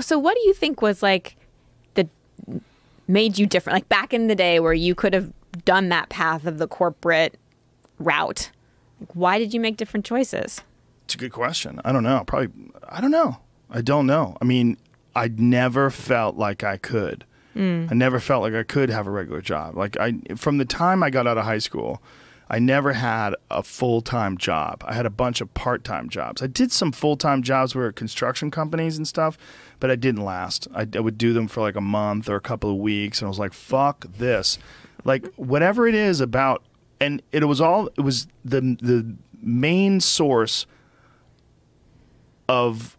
So what do you think was like the made you different? Like back in the day where you could have done that path of the corporate route. Like, why did you make different choices? It's a good question. I don't know. I don't know. I don't know. I mean, I never felt like I could. I never felt like I could have a regular job. Like from the time I got out of high school, I never had a full-time job. I had a bunch of part-time jobs. I did some full-time jobs where construction companies and stuff, but I didn't last. I would do them for like a month or a couple of weeks, and I was like, fuck this. Like, whatever it is about, and it was the main source of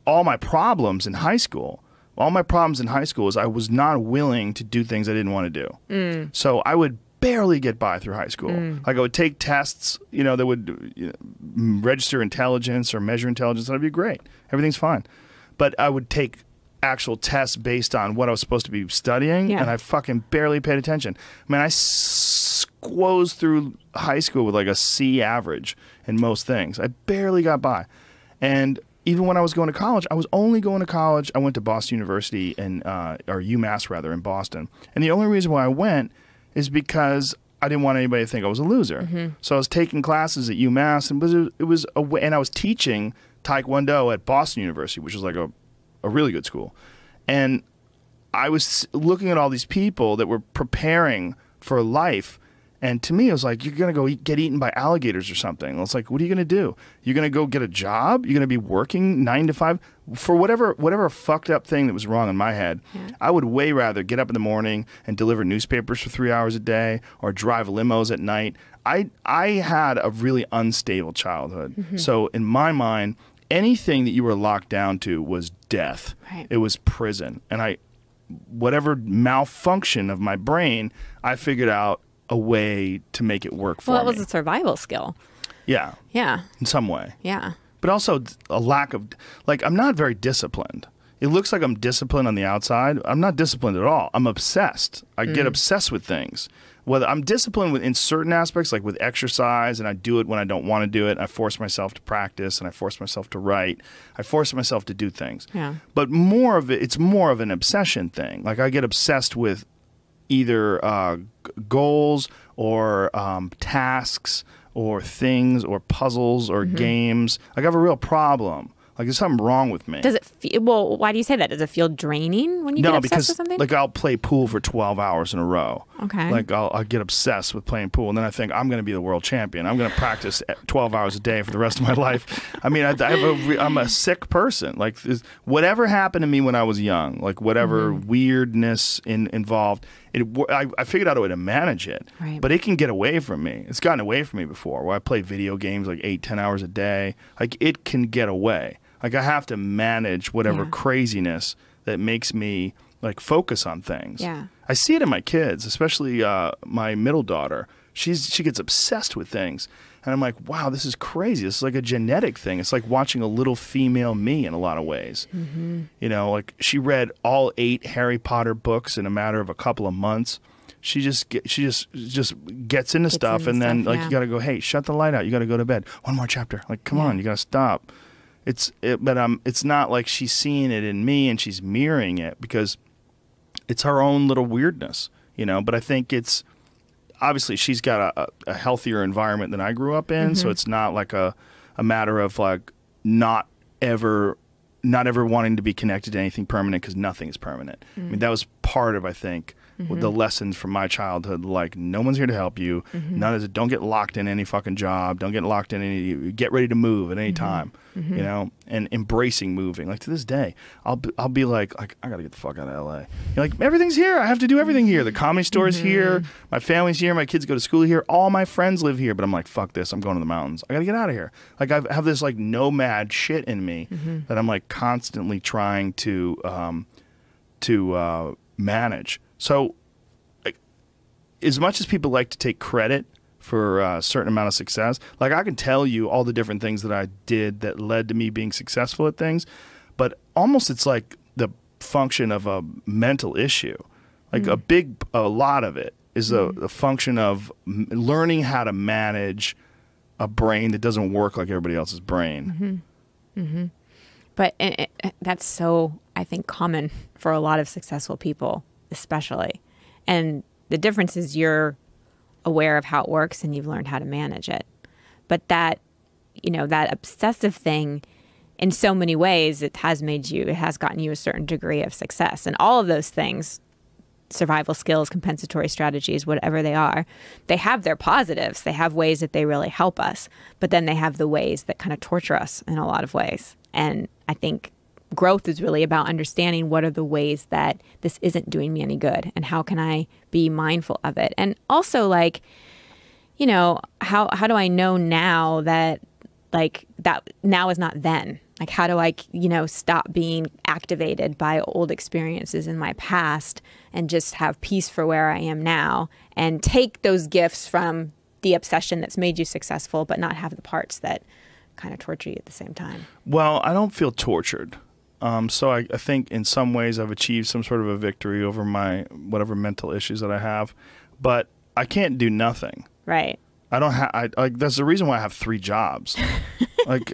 all my problems in high school. All my problems in high school is I was not willing to do things I didn't want to do. So I would barely get by through high school. Like I would take tests, that would register intelligence or measure intelligence, and I'd be great. Everything's fine. But I would take actual tests based on what I was supposed to be studying, and I fucking barely paid attention. I mean, I squoze through high school with like a C average in most things. I barely got by. And even when I was going to college, I was only going to college. I went to Boston University, or UMass rather, in Boston. And the only reason why I went is because I didn't want anybody to think I was a loser. So I was taking classes at UMass, and and I was teaching Taekwondo at Boston University, which is like a really good school. And I was looking at all these people that were preparing for life. And to me, it was like, you're going to go get eaten by alligators or something. It's like, what are you going to do? You're going to go get a job? You're going to be working 9 to 5? For whatever fucked up thing that was wrong in my head, I would way rather get up in the morning and deliver newspapers for 3 hours a day or drive limos at night. I had a really unstable childhood. So in my mind, anything that you were locked down to was death. It was prison. And whatever malfunction of my brain, I figured out a way to make it work for me. Well, it was a survival skill. Yeah. Yeah. In some way. Yeah. But also a lack of, like, I'm not very disciplined. It looks like I'm disciplined on the outside. I'm not disciplined at all. I'm obsessed. I get obsessed with things. Whether I'm disciplined in certain aspects, like with exercise, and I do it when I don't want to do it. I force myself to practice, and I force myself to write. I force myself to do things. Yeah. But it's more of an obsession thing. Like I get obsessed with either goals or tasks or things or puzzles or games. Like I have a real problem. Like there's something wrong with me. Does it feel, well, why do you say that? Does it feel draining when you get obsessed with something? Like I'll play pool for 12 hours in a row. Okay. Like I'll get obsessed with playing pool, and then I think I'm going to be the world champion. I'm going to practice 12 hours a day for the rest of my life. I mean, I'm a sick person. Like whatever happened to me when I was young, like whatever weirdness involved, I figured out a way to manage it. Right. But it can get away from me. It's gotten away from me before, where I play video games like 8-10 hours a day. Like it can get away. Like I have to manage whatever craziness that makes me like focus on things. Yeah. I see it in my kids, especially my middle daughter. She gets obsessed with things. And I'm like, wow, this is crazy. This is like a genetic thing. It's like watching a little female me in a lot of ways. You know, like she read all 8 Harry Potter books in a matter of a couple of months. She just gets into stuff, and then like you got to go, hey, shut the light out. You got to go to bed. One more chapter. Like, come on, you got to stop. But it's not like she's seeing it in me and she's mirroring it, because it's her own little weirdness, you know. But I think it's obviously she's got a healthier environment than I grew up in, so it's not like a matter of like not ever wanting to be connected to anything permanent, because nothing is permanent. I mean, that was part of, I think, the lessons from my childhood. Like, no one's here to help you. Don't get locked in any fucking job. Don't get locked in any. Get ready to move at any time. You know, and embracing moving. Like to this day, I'll be like I gotta get the fuck out of LA. You're like, everything's here. I have to do everything here. The comedy store's here. My family's here. My kids go to school here. All my friends live here. But I'm like, fuck this. I'm going to the mountains. I gotta get out of here. Like I have this like nomad shit in me that I'm like constantly trying to manage. So, like, as much as people like to take credit for a certain amount of success, like I can tell you all the different things that I did that led to me being successful at things, but almost it's like the function of a mental issue. Like a lot of it is a function of learning how to manage a brain that doesn't work like everybody else's brain. But that's so I think, common for a lot of successful people, especially. And the difference is you're aware of how it works and you've learned how to manage it. But that, that obsessive thing, in so many ways, it has gotten you a certain degree of success. And all of those things, survival skills, compensatory strategies, whatever they are, they have their positives. They have ways that they really help us. But then they have the ways that kind of torture us in a lot of ways. And I think growth is really about understanding what are the ways that this isn't doing me any good and how can I be mindful of it. And also, like, how do I know now that, like, that now is not then? Like, how do I, stop being activated by old experiences in my past and just have peace for where I am now and take those gifts from the obsession that's made you successful, but not have the parts that kind of torture you at the same time? Well, I don't feel tortured. So I think in some ways I've achieved some sort of a victory over my whatever mental issues that I have, but I can't do nothing. Right. I don't have. That's the reason why I have 3 jobs. Like,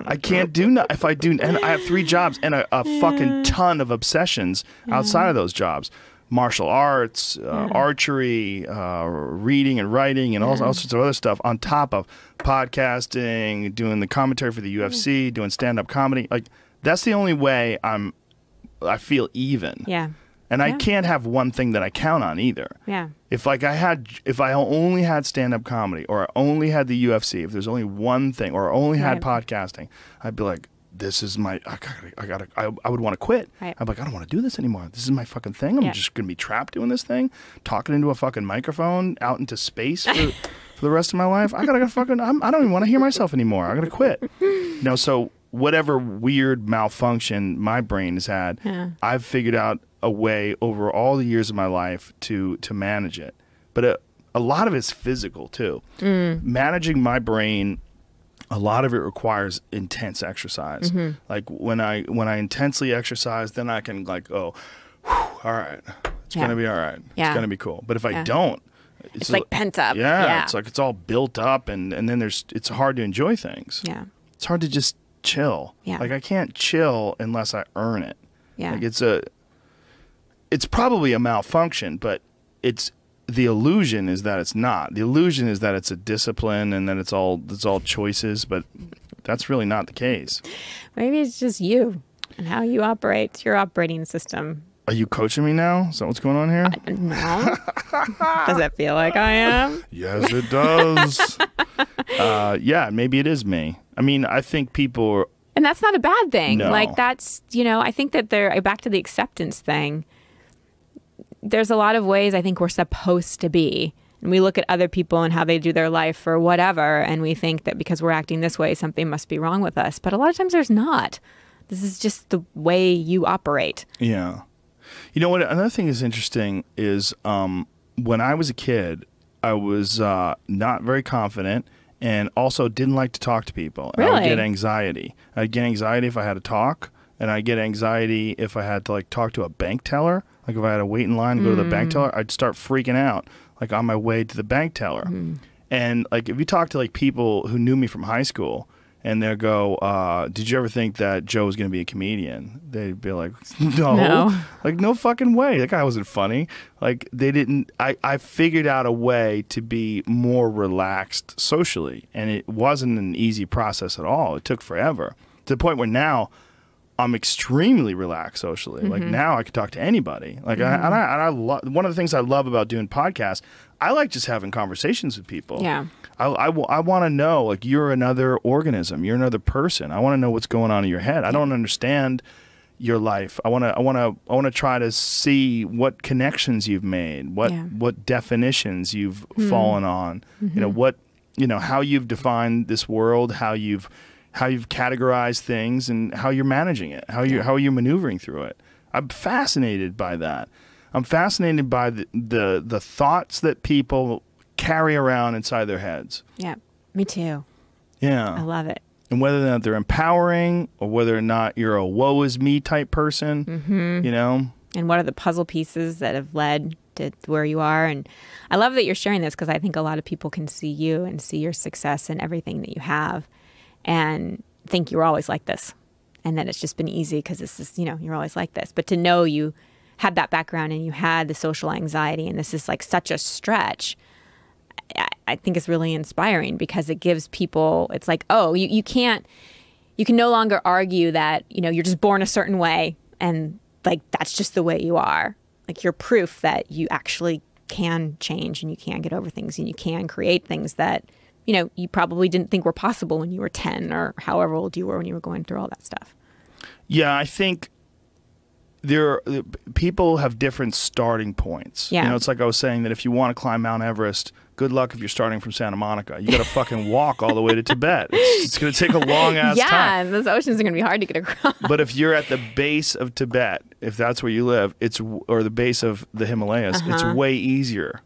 I can't do if I do, and I have 3 jobs and a fucking ton of obsessions outside of those jobs. Martial arts, archery, reading and writing, and all sorts of other stuff on top of podcasting, doing the commentary for the UFC, doing stand-up comedy. Like, that's the only way I feel even. Yeah. And I can't have one thing that I count on either. Yeah. If I only had stand-up comedy, or I only had the UFC, if there's only one thing, or I only had podcasting, I'd be like, this is my, I would want to quit. Right. I'm like, I don't want to do this anymore. This is my fucking thing. I'm just going to be trapped doing this thing, talking into a fucking microphone out into space for the rest of my life. I don't even want to hear myself anymore. I got to quit. So whatever weird malfunction my brain has had, I've figured out a way over all the years of my life to manage it. But a lot of it's physical too. Managing my brain, a lot of it requires intense exercise. Like when I intensely exercise, then I can like, oh, whew, all right, it's gonna be all right. It's gonna be cool. But if I don't, it's like pent up. Yeah, it's like it's all built up, and then it's hard to enjoy things. Yeah, it's hard to just chill. Yeah, like I can't chill unless I earn it. Yeah, like it's probably a malfunction, but the illusion is that it's not. The illusion is that it's a discipline and that it's all choices, but that's really not the case. Maybe it's just you and how you operate. It's your operating system. Are you coaching me now? Is that what's going on here? No. Does it feel like I am? Yes, it does. Yeah, maybe it is me. I mean, I think people are... And that's not a bad thing. No. Like, that's, I think that back to the acceptance thing, there's a lot of ways I think we're supposed to be. And we look at other people and how they do their life or whatever, and we think that because we're acting this way, something must be wrong with us. But a lot of times there's not. This is just the way you operate. Yeah. You know what? Another thing that's interesting is when I was a kid, I was not very confident and also didn't like to talk to people. Really? I would get anxiety. I'd get anxiety if I had to talk, and I'd get anxiety if I had to like talk to a bank teller. Like if I had to wait in line to go to the bank teller, I'd start freaking out like on my way to the bank teller. And like if you talk to like people who knew me from high school and they'll go, did you ever think that Joe was going to be a comedian? They'd be like, no. Like no fucking way. That guy wasn't funny. Like they didn't, I figured out a way to be more relaxed socially, and it wasn't an easy process at all. It took forever to the point where now I'm extremely relaxed socially. Like now I can talk to anybody. Like I one of the things I love about doing podcasts, I like just having conversations with people. Yeah. I want to know, like, you're another organism. You're another person. I want to know what's going on in your head. I don't understand your life. I want to try to see what connections you've made, what definitions you've fallen on. How you've defined this world, how you've categorized things, and how you're managing it, how you're maneuvering through it. I'm fascinated by that. I'm fascinated by the thoughts that people carry around inside their heads. Yeah, me too. Yeah. I love it. And whether or not they're empowering or whether or not you're a woe is me type person, And what are the puzzle pieces that have led to where you are? And I love that you're sharing this because I think a lot of people can see you and see your success and everything that you have and think you're always like this. and that it's just been easy because this is, you're always like this. But to know you had that background and you had the social anxiety and this is like such a stretch, I think it's really inspiring because it gives people, it's like, oh, you can no longer argue that, you're just born a certain way and like that's just the way you are. Like you're proof that you actually can change and you can get over things and you can create things that, you probably didn't think were possible when you were 10 or however old you were when you were going through all that stuff. Yeah, I think people have different starting points. Yeah. It's like I was saying that if you want to climb Mount Everest, good luck if you're starting from Santa Monica. You got to fucking walk all the way to Tibet. It's going to take a long ass time. Yeah, and those oceans are going to be hard to get across. But if you're at the base of Tibet, if that's where you live, or the base of the Himalayas, it's way easier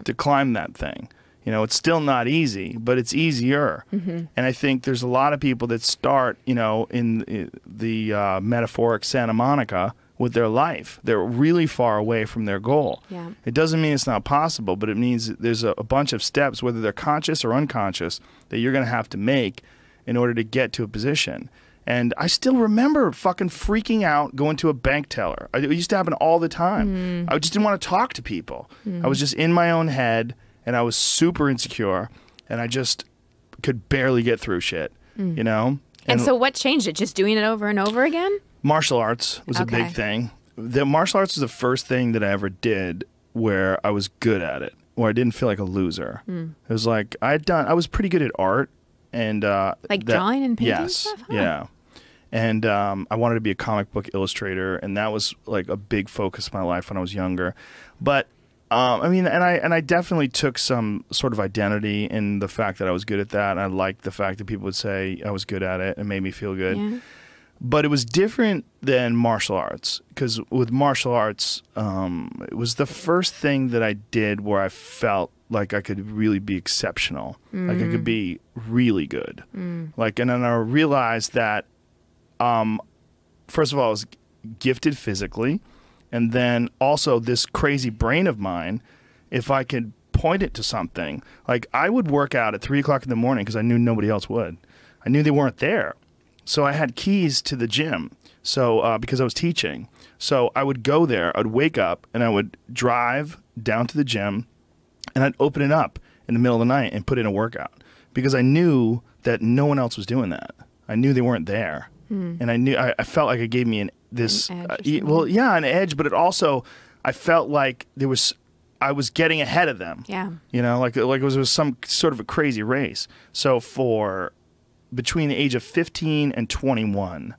to climb that thing. It's still not easy, but it's easier. And I think there's a lot of people that start, in the metaphoric Santa Monica with their life. They're really far away from their goal. Yeah. It doesn't mean it's not possible, but it means there's a bunch of steps, whether they're conscious or unconscious, that you're going to have to make in order to get to a position. And I still remember fucking freaking out going to a bank teller. It used to happen all the time. I just didn't want to talk to people. I was just in my own head, and I was super insecure, and I just could barely get through shit, And so what changed it? Just doing it over and over again? Martial arts was a big thing. The martial arts was the first thing that I ever did where I was good at it, where I didn't feel like a loser. It was like I was pretty good at art and drawing and painting yes, stuff? Huh. Yeah. And I wanted to be a comic book illustrator, and that was like a big focus of my life when I was younger. But I definitely took some sort of identity in the fact that I was good at that. And I liked the fact that people would say I was good at it and made me feel good. Yeah. But it was different than martial arts, because with martial arts, it was the first thing that I did where I felt like I could really be exceptional, like I could be really good. And then I realized that, first of all, I was gifted physically, and then also this crazy brain of mine, if I could point it to something, like I would work out at 3 o'clock in the morning because I knew nobody else would. I knew they weren't there. So I had keys to the gym, because I was teaching. So I would go there, I'd wake up, and I would drive down to the gym, and I'd open it up in the middle of the night and put in a workout, because I knew that no one else was doing that. I knew they weren't there. And I felt like it gave me an edge, an edge, but it also, I felt like I was getting ahead of them. Yeah. Like it was some sort of a crazy race. So between the age of 15 and 21,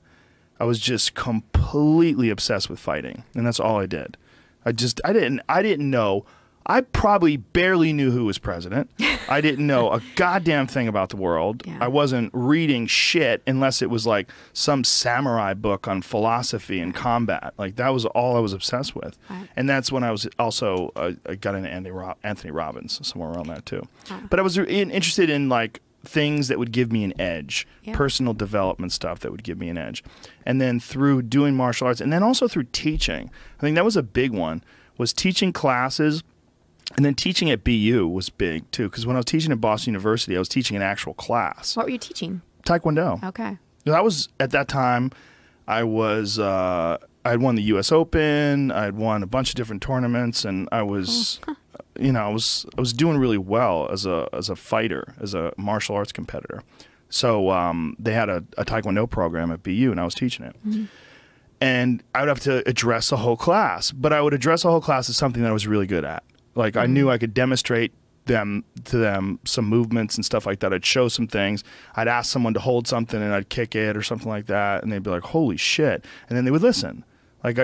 I was just completely obsessed with fighting, and that's all I did. I didn't know. I probably barely knew who was president. I didn't know a goddamn thing about the world. Yeah. I wasn't reading shit unless it was like some samurai book on philosophy and combat. Like that was all I was obsessed with. Right. And that's when I was also I got into Anthony Robbins, somewhere around that too. But I was interested in like things that would give me an edge, personal development stuff that would give me an edge. And then through doing martial arts, and then also through teaching, I think that was a big one, was teaching classes. And then teaching at BU was big too, because when I was teaching at Boston University, I was teaching an actual class. What were you teaching? Taekwondo. Okay. I was, at that time, I had won the U.S. Open, I had won a bunch of different tournaments, and I was, I was doing really well as a fighter, as a martial arts competitor. So they had a Taekwondo program at BU, and I was teaching it. And I would have to address the whole class, but I would address the whole class as something that I was really good at. Like I knew I could demonstrate to them some movements and stuff like that. I'd show some things. I'd ask someone to hold something and I'd kick it or something like that, and they'd be like, "Holy shit!" And then they would listen. Like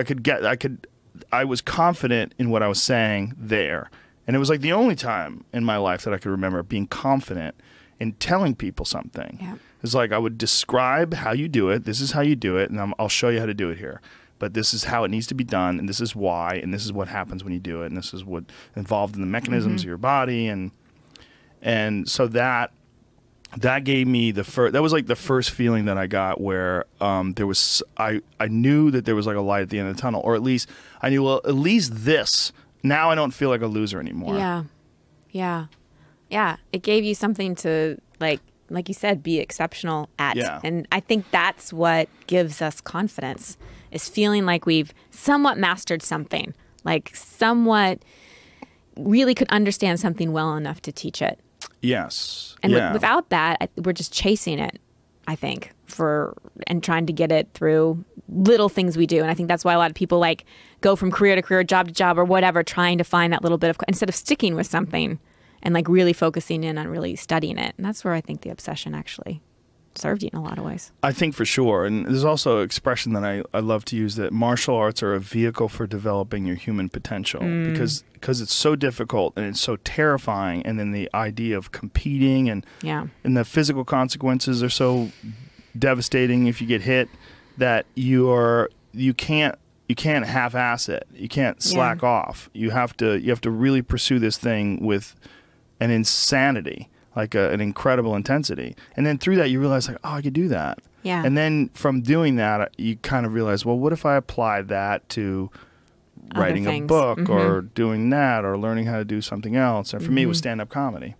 I was confident in what I was saying there, and it was like the only time in my life that I could remember being confident in telling people something. Yeah. It's like I would describe how you do it. This is how you do it, and I'll show you how to do it here. But this is how it needs to be done, and this is why, and this is what happens when you do it, and this is what involved in the mechanisms of your body, and so that gave me that was like the first feeling that I got where there was I knew that there was like a light at the end of the tunnel, or at least I knew, well, at least this, now I don't feel like a loser anymore. Yeah. It gave you something to like like you said, be exceptional at. Yeah. And I think that's what gives us confidence, is feeling like we've somewhat mastered something, like somewhat really could understand something well enough to teach it. Yes. And yeah. without that, we're just chasing it, I think, and trying to get it through little things we do. And I think that's why a lot of people like go from career to career, job to job, or whatever, trying to find that little bit of, instead of sticking with something and like really focusing in on really studying it. And that's where I think the obsession actually served you in a lot of ways. I think for sure. And there's also an expression that I love to use, that martial arts are a vehicle for developing your human potential, because it's so difficult and it's so terrifying. And then the idea of competing and the physical consequences are so devastating if you get hit, that you can't half-ass it. You can't slack off. You have to really pursue this thing with an insanity, like an incredible intensity. And then through that, you realize, like, oh, I could do that. Yeah. And then from doing that, you kind of realize, well, what if I applied that to writing a book or doing that or learning how to do something else? And for me, it was stand-up comedy.